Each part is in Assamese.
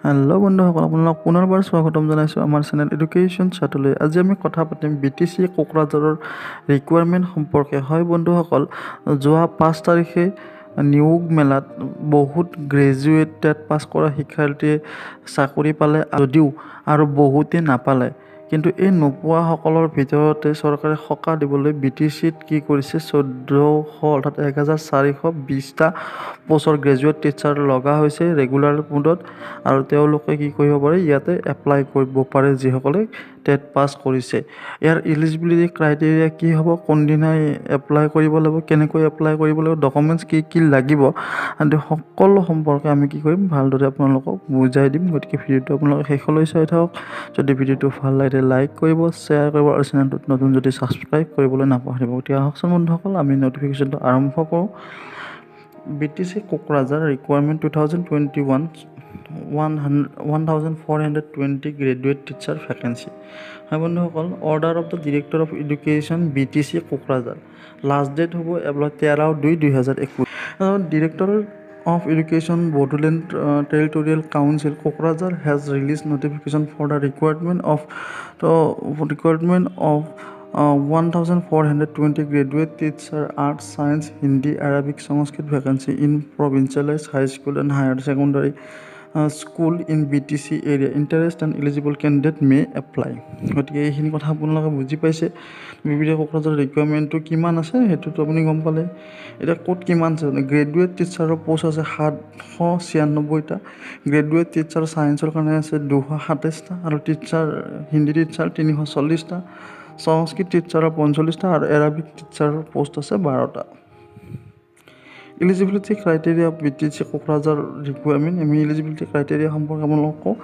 হেল্ল' বন্ধুসকল, আপোনালোক পুনৰবাৰ স্বাগতম জনাইছোঁ আমাৰ চেনেল এডুকেশ্যন চাটলৈ। আজি আমি কথা পাতিম BTC কোকৰাঝাৰৰ ৰিকুৱাৰমেণ্ট সম্পৰ্কে। হয় বন্ধুসকল, যোৱা 5 তাৰিখে নিয়োগ মেলাত বহুত গ্ৰেজুৱেট টেট পাছ কৰা শিক্ষাৰ্থীয়ে চাকৰি পালে যদিও আৰু বহুতে নাপালে। কিন্তু এই নোপোৱাসকলৰ ভিতৰতে চৰকাৰে সকাহ দিবলৈ BTCত কি কৰিছে, 1400 অৰ্থাৎ 1420টা পোষ্টৰ গ্ৰেজুৱেট টিচাৰ লগা হৈছে ৰেগুলাৰ মোডত, আৰু তেওঁলোকে কি কৰিব পাৰে, ইয়াতে এপ্লাই কৰিব পাৰে যিসকলে টেট পাছ কৰিছে। ইয়াৰ এলিজিবিলিটি ক্ৰাইটেৰিয়া কি হ'ব, কোনদিনাই এপ্লাই কৰিব লাগিব, কেনেকৈ এপ্লাই কৰিব লাগিব, ডকুমেণ্টছ কি কি লাগিব আদি সকলো সম্পৰ্কে আমি কি কৰিম, ভালদৰে আপোনালোকক বুজাই দিম। গতিকে ভিডিঅ'টো আপোনালোকে শেষলৈ চাই থাকক। যদি ভিডিঅ'টো ভাল লাগে লাইক কৰিব, শ্বেয়াৰ কৰিব আৰু চেনেলটোত নতুন যদি ছাবস্ক্ৰাইব কৰিবলৈ নাপাহৰিব। গতিকে আহকচোন বন্ধুসকল, আমি ন'টিফিকেশ্যনটো আৰম্ভ কৰোঁ। BTC Kokrajhar recruitment 2021 1420 graduate teacher vacancy. হয় বন্ধুসকল, order of the director of education BTC Kokrajhar. Last date হ'ব 13/2/2021। Director of Education Bodoland Territorial Council Kokrajhar has released notification for the requirement of 1420 graduate teacher arts, science, Hindi, Arabic, Sanskrit vacancy in provincialized high school and higher secondary school in BTC area. Interest and eligible candidate may apply. গতিকে এইখিনি কথা আপোনালোকে বুজি পাইছে। BTC কোকৰাঝাৰৰ ৰিকুৱাৰমেণ্টটো কিমান আছে সেইটোতো আপুনি গম পালে। এতিয়া ক'ত কিমান আছে, গ্ৰেজুৱেট টিচাৰৰ পোষ্ট আছে 796টা, গ্ৰেজুৱেট টিচাৰ ছায়েন্সৰ কাৰণে আছে 227টা, আৰু টিচাৰ হিন্দী টিচাৰ 340টা, সংস্কৃত টিচাৰৰ 45টা, আৰু এৰাবিক টিচাৰৰ পোষ্ট আছে 12টা। Eligibility criteria of BTC Kokrajhar requirement. আমি এলিজিবিলিটি ক্ৰাইটেৰিয়া সম্পৰ্কে আপোনালোকক কওঁ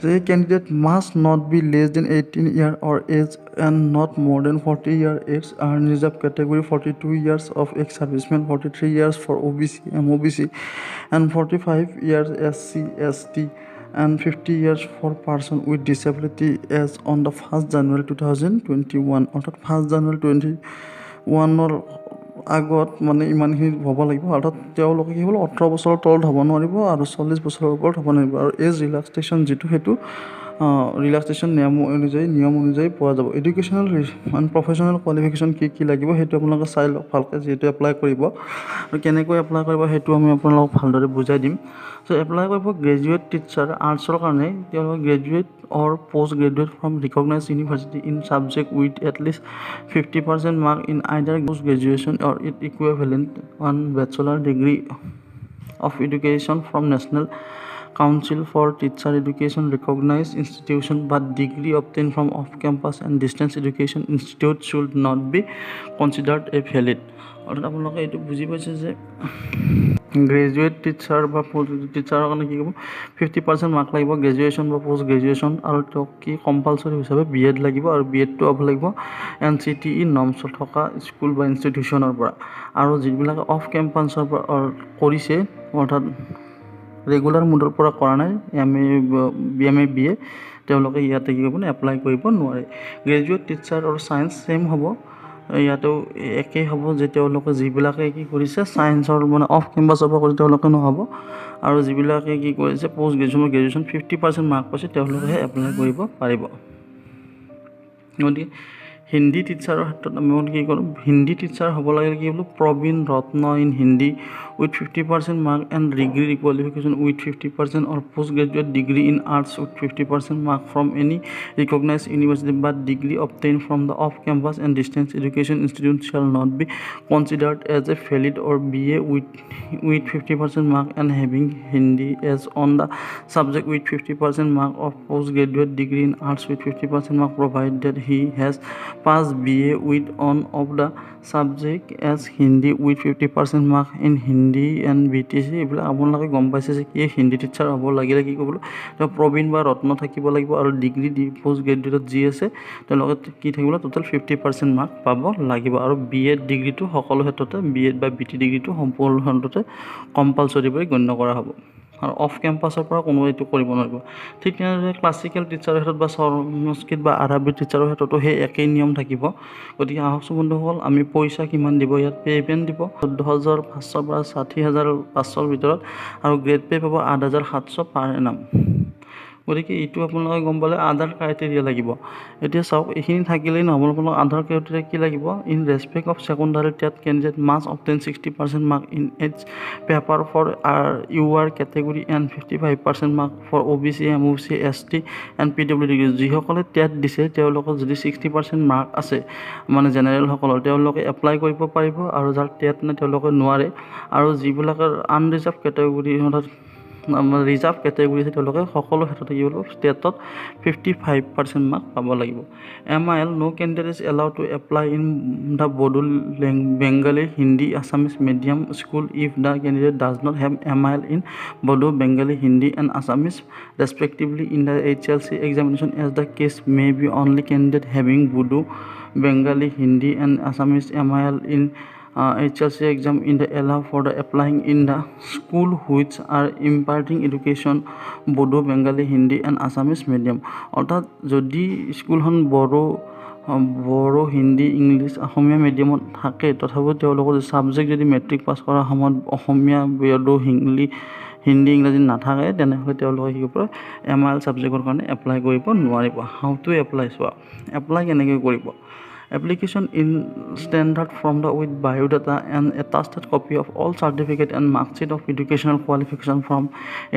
যে candidate must not be less than 18 years or age and not more than 40 years age, are reserved category 42 years of ex-servicemen, 43 years for OBC, MOBC, and 45 years SC, ST, and 50 years for person with disability as on the 1st January 2021, অৰ্থাৎ 1st January 2021 আগত মানে ইমানখিনি হ'ব লাগিব। অৰ্থাৎ তেওঁলোকে কি হ'ল 18 বছৰৰ তলত হ'ব নোৱাৰিব আৰু 40 বছৰৰ ওপৰত হ'ব নোৱাৰিব। আৰু এজ ৰিলেক্সেশ্যন যিটো সেইটো ৰিলেক্সেশ্যন নিয়ম অনুযায়ী পোৱা যাব। এডুকেশ্যনেল এণ্ড প্ৰফেশ্যনেল কোৱালিফিকেশ্যন কি কি লাগিব সেইটো আপোনালোকে চাই লওক ভালকৈ, যিহেতু এপ্লাই কৰিব আৰু কেনেকৈ এপ্লাই কৰিব সেইটো আমি আপোনালোকক ভালদৰে বুজাই দিম। চ' এপ্লাই কৰিব গ্ৰেজুৱেট টিচাৰ আৰ্টছৰ কাৰণে তেওঁলোকে graduate or postgraduate from recognized university in subject with at least 50% mark in either post graduation or its equivalent, one bachelor degree of education from National Council for Teacher Education recognized institution, but degree obtained from off-campus and distance education institute should not be considered a valid. অৰ্থাৎ আপোনালোকে এইটো বুজি পাইছে যে গ্ৰেজুৱেট টিচাৰ বা পষ্ট টিচাৰৰ কাৰণে কি ক'ব, 50% মাৰ্ক লাগিব গ্ৰেজুৱেশ্যন বা পষ্ট গ্ৰেজুৱেশ্যন, আৰু তেওঁক কি কম্পালচৰি হিচাপে BEd লাগিব, আৰু BEdটো হ'ব লাগিব NCTE নৰ্মছ থকা স্কুল বা ইনষ্টিটিউশ্যনৰ পৰা। আৰু যিবিলাকে অফ কেম্পাছৰ পৰা কৰিছে, অৰ্থাৎ ৰেগুলাৰ মোডৰ পৰা কৰা নাই, MA BA, তেওঁলোকে ইয়াতে কি কৰিব এপ্লাই কৰিব নোৱাৰে। গ্ৰেজুৱেট টিচাৰ আৰু ছায়েন্স ছেইম হ'ব, ইয়াতেও একেই হ'ব যে তেওঁলোকে যিবিলাকে কি কৰিছে ছায়েন্সৰ মানে অফ কেম্পাছৰ পৰা কৰি তেওঁলোকে নহ'ব, আৰু যিবিলাকে কি কৰিছে পষ্ট গ্ৰেজুৱেশ্যন 50% মাৰ্ক পাইছে তেওঁলোকেহে এপ্লাই কৰিব পাৰিব। গতিকে হিন্দী টিচাৰৰ ক্ষেত্ৰত আমি কি কৰোঁ, হিন্দী টিচাৰ হ'ব লাগিলে কি বোলো, প্ৰবীণ ৰত্ন in Hindi with 50% mark and degree qualification with 50% or postgraduate degree in arts with 50% mark from any recognized university, but degree obtained from the off-campus and distance education institute shall not be considered as a valid, or BA with 50% mark and having Hindi as on the subject with 50% mark of postgraduate degree in arts with 50% mark, provided that he has passed BA with on of the subject as Hindi with 50% mark in Hindi and BTC। এইবিলাক আপোনালোকে গম পাইছে যে কি হিন্দী টিচাৰ হ'ব লাগিলে কি ক'বলৈ, তেওঁ প্ৰবীণ বা ৰত্ন থাকিব লাগিব, আৰু ডিগ্ৰী পষ্ট গ্ৰেজুৱেটত যি আছে তেওঁলোকে কি থাকিব, টোটেল 50% মাৰ্ক পাব লাগিব। আৰু BEd ডিগ্ৰীটো সকলো ক্ষেত্ৰতে BEd বা BT ডিগ্ৰীটো সম্পূৰ্ণ ক্ষেত্ৰতে কম্পালচৰি বুলি গণ্য কৰা হ'ব, আৰু অফ কেম্পাছৰ পৰা কোনো এইটো কৰিব নোৱাৰিব। ঠিক তেনেদৰে ক্লাছিকেল টিচাৰৰ ক্ষেত্ৰত বা সংস্কৃত বা আৰবী টিচাৰৰ ক্ষেত্ৰতো সেই একেই নিয়ম থাকিব। গতিকে আহকচোন বন্ধুসকল, আমি পইচা কিমান দিব, ইয়াত পে'মেণ্ট দিব 14,500 পৰা 60,500 ভিতৰত, আৰু গ্ৰেড পে' পাব 8,700 পাৰ এনাম। গতিকে এইটো আপোনালোকে গম পালে আদাৰ ক্ৰাইটেৰিয়া লাগিব এতিয়া চাওক এইখিনি থাকিলেই নহ'ব আপোনালোকক আদাৰ ক্ৰাইটেৰিয়া কি লাগিব in respect of secondary TET candidate must obtain 60% mark in each paper for UR category and 55% mark for OBC MOC ST and PWD যিসকলে টেট দিছে তেওঁলোকৰ যদি 60% মাৰ্ক আছে মানে জেনেৰেলসকলৰ তেওঁলোকে এপ্লাই কৰিব পাৰিব আৰু যাৰ টেট নাই তেওঁলোকে নোৱাৰে আৰু যিবিলাকৰ আনৰিজাৰ্ভ কেটেগৰী ৰিজাৰ্ভ কেটেগৰী আছে তেওঁলোকে সকলো ক্ষেত্ৰতে কি হ'ব ষ্টেটত 55% মাৰ্ক পাব লাগিব MIL no candidate is allowed to apply in the Bodo Bengali Hindi Assamese medium school if the candidate does not have MIL in Bodo Bengali Hindi and Assamese respectively in the HLC examination as the case may be only candidate having Bodo Bengali Hindi and Assamese MIL in HLC exam in the allow for the applying in the school which are imparting education Bodo Bengali Hindi and Assamese medium অর্থাৎ যদি স্কুলখন বড়ো হিন্দী ইংলিছ অসমীয়া মিডিয়ামত থাকে তথাপিও তেওঁলোকৰ ছাবজেক্ট যদি মেট্ৰিক পাছ কৰাৰ সময়ত অসমীয়া বড়ো হিন্দী ইংৰাজী নাথাকে তেনেহ'লে তেওঁলোকে কি কৰিব MIL ছাবজেক্টৰ কাৰণে এপ্লাই কৰিব নোৱাৰিব হাউ টু এপ্লাই চোৱা এপ্লাই কেনেকৈ কৰিব application in standard from the with biodata and attested copy of all certificate and mark sheet of educational qualification from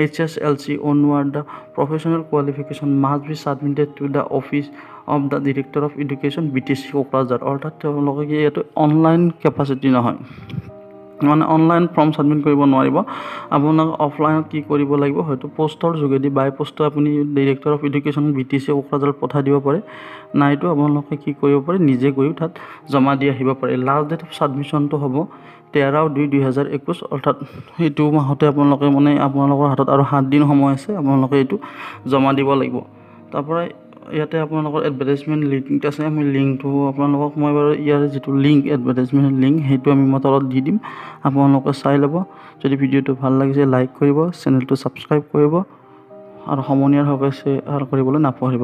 HSLC onward the professional qualification must be submitted to the office of the director of education BTC Kokrajhar অৰ্থাৎ তেওঁলোকে কি এইটো অনলাইন কেপাচিটি নহয় মানে অনলাইন ফৰ্ম সাবমিট কৰিব নোৱাৰিব আপোনাক অফলাইনত কি কৰিব লাগিব হয়তো পোষ্টৰ যোগেদি বাই পোষ্ট আপুনি ডাইৰেক্টৰ অফ এডুকেশ্যন BTC কোকৰাঝাৰত পঠাই দিব পাৰে নাইতো আপোনালোকে কি কৰিব পাৰে নিজে গৈ তাত জমা দি আহিব পাৰে লাষ্ট ডেট অফ সাবমিশনটো হ'ব 13/2/2021 অৰ্থাৎ এইটো মাহতে আপোনালোকে মানে আপোনালোকৰ হাতত আৰু 7 দিন সময় আছে আপোনালোকে এইটো জমা দিব লাগিব তাৰপৰা ইয়াতে আপোনালোকৰ এডভাৰটাইজমেণ্ট লিংক আছে আমি লিংকটো আপোনালোকক মই বাৰু ইয়াৰ যিটো লিংক এডভাৰটাইজমেণ্ট লিংক সেইটো আমি তলত দি দিম আপোনালোকে চাই ল'ব যদি ভিডিঅ'টো ভাল লাগিছে লাইক কৰিব চেনেলটো ছাবস্ক্ৰাইব কৰিব আৰু সমনীয়াৰ সৈতে শ্বেয়াৰ কৰিবলৈ নাপাহৰিব